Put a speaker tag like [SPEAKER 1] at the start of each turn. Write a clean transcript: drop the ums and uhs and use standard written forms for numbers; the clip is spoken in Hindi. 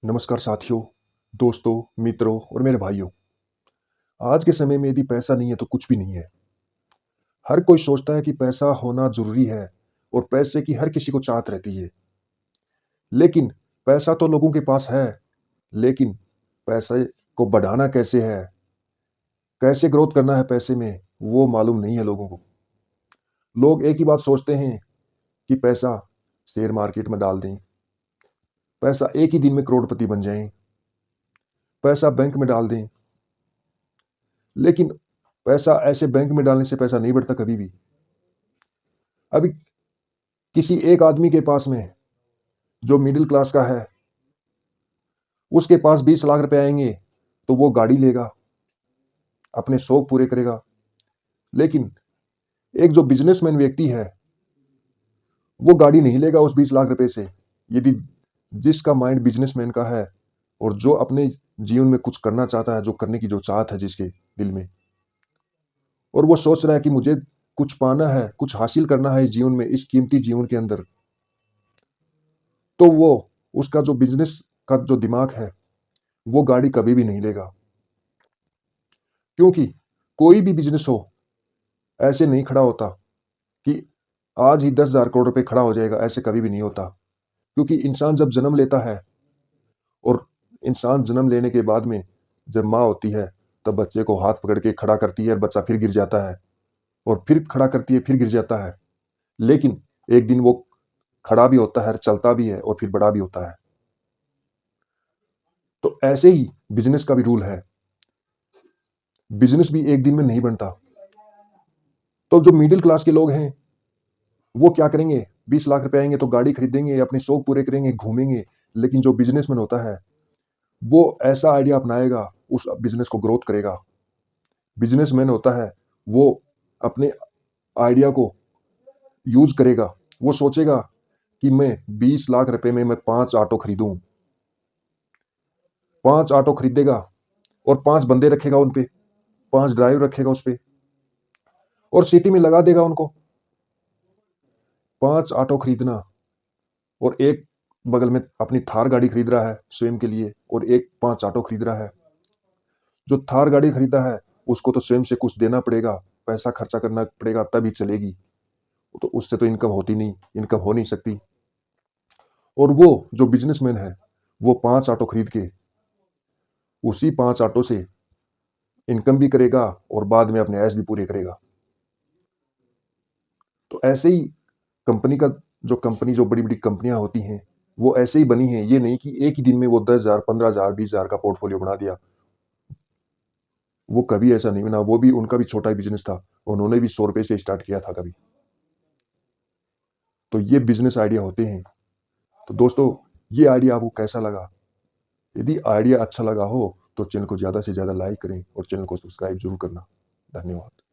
[SPEAKER 1] नमस्कार साथियों, दोस्तों, मित्रों और मेरे भाइयों। आज के समय में यदि पैसा नहीं है तो कुछ भी नहीं है। हर कोई सोचता है कि पैसा होना ज़रूरी है और पैसे की हर किसी को चाहत रहती है। लेकिन पैसा तो लोगों के पास है, लेकिन पैसे को बढ़ाना कैसे है, कैसे ग्रोथ करना है पैसे में, वो मालूम नहीं है लोगों को। लोग एक ही बात सोचते हैं कि पैसा शेयर मार्केट में डाल दें, पैसा एक ही दिन में करोड़पति बन जाएँ, पैसा बैंक में डाल दें। लेकिन पैसा ऐसे बैंक में डालने से पैसा नहीं बढ़ता कभी भी। अभी किसी एक आदमी के पास में जो मिडिल क्लास का है, उसके पास 20 लाख रुपए आएँगे, तो वो गाड़ी लेगा, अपने शौक पूरे करेगा। लेकिन एक जो बिज़नेसमैन व्यक्ति है, वो गाड़ी नहीं लेगा उस 20 लाख रुपए से। यदि जिसका माइंड बिज़नेसमैन का है और जो अपने जीवन में कुछ करना चाहता है, जो करने की जो चाहत है जिसके दिल में, और वो सोच रहा है कि मुझे कुछ पाना है, कुछ हासिल करना है इस जीवन में, इस कीमती जीवन के अंदर, तो वो उसका जो बिज़नेस का जो दिमाग है, वो गाड़ी कभी भी नहीं लेगा। क्योंकि कोई भी बिज़नेस हो, ऐसे नहीं खड़ा होता कि आज ही 10,000 करोड़ रुपए खड़ा हो जाएगा, ऐसे कभी भी नहीं होता। क्योंकि इंसान जब जन्म लेता है और इंसान जन्म लेने के बाद में जब माँ होती है, तब बच्चे को हाथ पकड़ के खड़ा करती है और बच्चा फिर गिर जाता है और फिर खड़ा करती है, फिर गिर जाता है। लेकिन एक दिन वो खड़ा भी होता है, चलता भी है और फिर बड़ा भी होता है। तो ऐसे ही बिज़नेस का भी रूल है। बिज़नेस भी एक दिन में नहीं बनता। तो जो मिडिल क्लास के लोग हैं, वो क्या करेंगे? 20 लाख रुपए आएँगे तो गाड़ी खरीदेंगे, अपने शौक पूरे करेंगे, घूमेंगे। लेकिन जो बिज़नेसमैन होता है, वो ऐसा आइडिया अपनाएगा, उस बिज़नेस को ग्रोथ करेगा। बिज़नेसमैन होता है, वो अपने आइडिया को यूज़ करेगा। वो सोचेगा कि मैं 20 लाख रुपए में मैं 5 ऑटो खरीदूँ। 5 ऑटो खरीदेगा और 5 बंदे रखेगा उन पे, 5 ड्राइवर रखेगा उस पे और सिटी में लगा देगा उनको। 5 ऑटो खरीदना और एक बगल में अपनी थार गाड़ी खरीद रहा है स्वयं के लिए और एक 5 ऑटो खरीद रहा है। जो थार गाड़ी खरीदा है, उसको तो स्वयं से कुछ देना पड़ेगा, पैसा खर्चा करना पड़ेगा तभी चलेगी। तो उससे तो इनकम होती नहीं, इनकम हो नहीं सकती। और वो जो बिज़नेसमैन है, वो 5 ऑटो खरीद के उसी 5 ऑटो से इनकम भी करेगा और बाद में अपने ऐश भी पूरे करेगा। तो ऐसे ही कंपनी जो बड़ी-बड़ी कंपनियाँ होती हैं, वो ऐसे ही बनी हैं। ये नहीं कि एक ही दिन में वो 10,000, 15,000, 20,000 का पोर्टफोलियो बना दिया। वो कभी ऐसा नहीं बना, वो भी उनका भी छोटा ही बिज़नेस था। उन्होंने भी ₹100 से स्टार्ट किया था कभी। तो ये बिज़नेस आइडिया होते हैं। तो दोस्तों, ये आइडिया आपको कैसा लगा? यदि आइडिया अच्छा लगा हो, तो चैनल को ज़्यादा से ज़्यादा लाइक करें और चैनल को सब्सक्राइब ज़रूर करना। धन्यवाद।